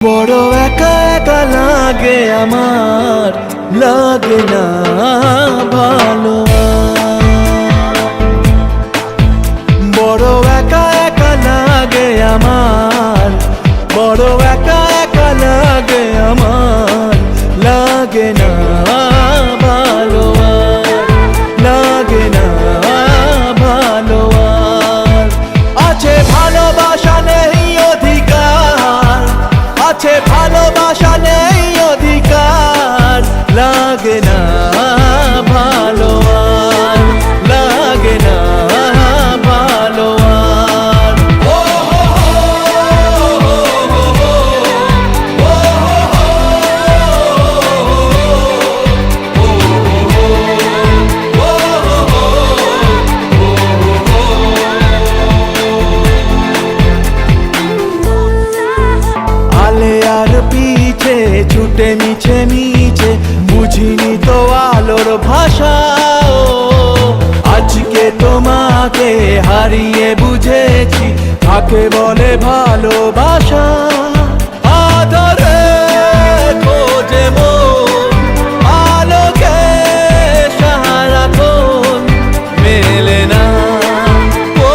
বড় একা একা লাগে আমার, লাগে না ভালো। বড় একা একা লাগে আমার, বড় একা একা লাগে আমার, লাগে না ভালো, লাগে না ভালো। আছে ভালোবাসা নেই অধিকার, আছে ভালোবাসা নেই অধিকার, লাগে না ভালো, লাগে না ভালো। আলে আর পিছে ছুটে মিছে মিছে, বুঝিনি তো আলোর ভাষা। আজকে তোমাকে হারিয়ে বুঝেছি, কাকে বলে ভালোবাসা। আদরে খোঁজে মন আলোকে সারাক্ষণ, মেলে না ও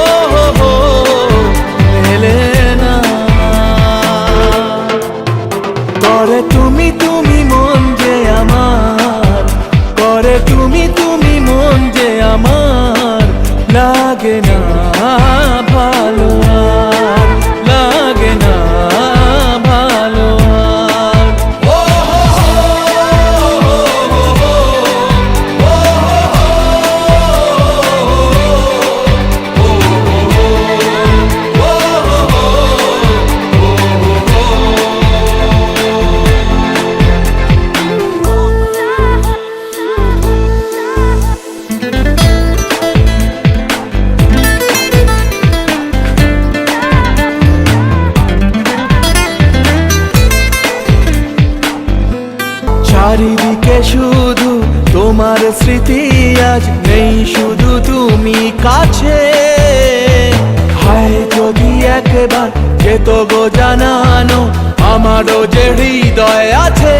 মেলে না। করে তুমি তুমি মন যে আমার, করে তুমি তুমি মন যে আমার, লাগে না ভালো, লাগে না ভালো। চারিদিকে শুধু তোমার স্মৃতি, আজ নেই শুধু তুমি কাছে। হায় যদি একবার যেত গো জানানো, আমারও যে হৃদয় আছে।